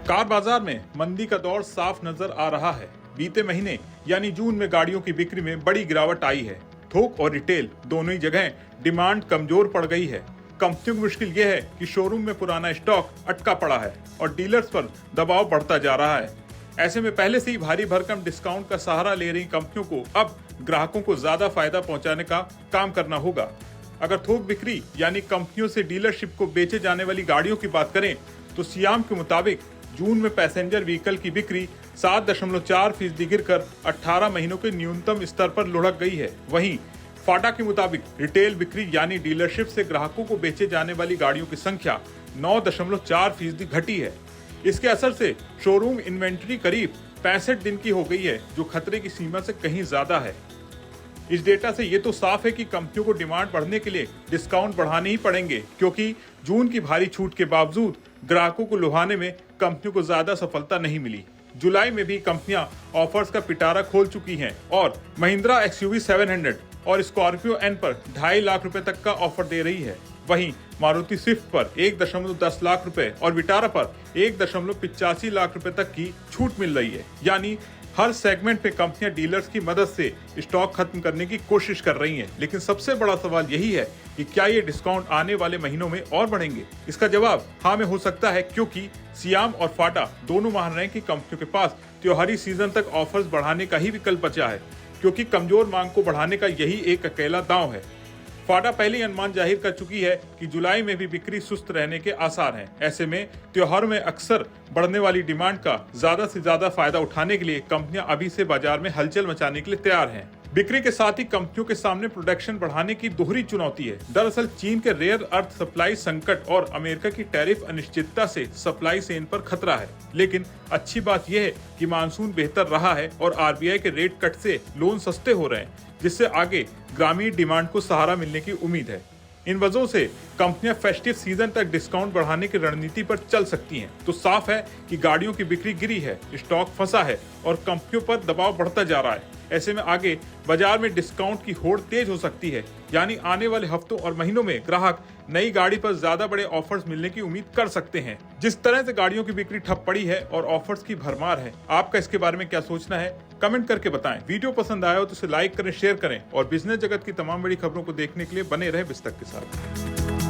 Car बाजार में मंदी का दौर साफ नजर आ रहा है। बीते महीने यानी जून में गाड़ियों की बिक्री में बड़ी गिरावट आई है। थोक और रिटेल दोनों ही जगह डिमांड कमजोर पड़ गई है। कंपनियों की मुश्किल यह है कि शोरूम में पुराना स्टॉक अटका पड़ा है और डीलर्स पर दबाव बढ़ता जा रहा है। ऐसे में पहले से ही भारी भरकम डिस्काउंट का सहारा ले रही कंपनियों को अब ग्राहकों को ज्यादा फायदा पहुंचाने का काम करना होगा। अगर थोक बिक्री यानी कंपनियों से डीलरशिप को बेचे जाने वाली गाड़ियों की बात करें तो सियाम के मुताबिक जून में पैसेंजर व्हीकल की बिक्री 7.4% गिरकर 18 महीनों के न्यूनतम स्तर पर लुढ़क गई है। वहीं फाटा के मुताबिक रिटेल बिक्री यानी डीलरशिप से ग्राहकों को बेचे जाने वाली गाड़ियों की संख्या 9.4% घटी है। इसके असर से शोरूम इन्वेंट्री करीब 65 दिन की हो गई है, जो खतरे की सीमा से कहीं ज्यादा है। इस डेटा से ये तो साफ है कि कंपनियों को डिमांड बढ़ने के लिए डिस्काउंट बढ़ाने ही पड़ेंगे, क्योंकि जून की भारी छूट के बावजूद ग्राहकों को लुभाने में कंपनियों को ज्यादा सफलता नहीं मिली। जुलाई में भी कंपनियां ऑफर्स का पिटारा खोल चुकी हैं और महिंद्रा XUV 700 और स्कॉर्पियो एन पर 2.5 लाख रुपए तक का ऑफर दे रही है। वहीं मारुति स्विफ्ट पर 1.10 लाख रुपए और विटारा पर 1.85 लाख रुपए तक की छूट मिल रही है। यानी हर सेगमेंट में कंपनियां डीलर्स की मदद से स्टॉक खत्म करने की कोशिश कर रही हैं। लेकिन सबसे बड़ा सवाल यही है कि क्या ये डिस्काउंट आने वाले महीनों में और बढ़ेंगे? इसका जवाब हाँ में हो सकता है, क्योंकि सियाम और फाटा दोनों मान रहे हैं कि कंपनियों के पास त्योहारी सीजन तक ऑफर्स बढ़ाने का ही विकल्प बचा है, क्योंकि कमजोर मांग को बढ़ाने का यही एक अकेला दांव है। फाटा पहले ही अनुमान जाहिर कर चुकी है कि जुलाई में भी बिक्री सुस्त रहने के आसार हैं। ऐसे में त्योहारों में अक्सर बढ़ने वाली डिमांड का ज्यादा से ज्यादा फायदा उठाने के लिए कंपनियां अभी से बाजार में हलचल मचाने के लिए तैयार हैं। बिक्री के साथ ही कंपनियों के सामने प्रोडक्शन बढ़ाने की दोहरी चुनौती है। दरअसल चीन के रेयर अर्थ सप्लाई संकट और अमेरिका की टैरिफ अनिश्चितता से सप्लाई चेन पर खतरा है। लेकिन अच्छी बात यह है कि मानसून बेहतर रहा है और RBI के रेट कट से लोन सस्ते हो रहे हैं, जिससे आगे ग्रामीण डिमांड को सहारा मिलने की उम्मीद है। इन वजहों से कंपनियां फेस्टिव सीजन तक डिस्काउंट बढ़ाने की रणनीति पर चल सकती हैं। तो साफ है कि गाड़ियों की बिक्री गिरी है, स्टॉक फंसा है और कंपनियों पर दबाव बढ़ता जा रहा है। ऐसे में आगे बाजार में डिस्काउंट की होड़ तेज हो सकती है। यानी आने वाले हफ्तों और महीनों में ग्राहक नई गाड़ी पर ज्यादा बड़े ऑफर्स मिलने की उम्मीद कर सकते हैं। जिस तरह से गाड़ियों की बिक्री ठप पड़ी है और ऑफर्स की भरमार है, आपका इसके बारे में क्या सोचना है? कमेंट करके बताएं। वीडियो पसंद आया हो तो इसे लाइक करें, शेयर करें और बिजनेस जगत की तमाम बड़ी खबरों को देखने के लिए बने रहे बिस्तक के साथ।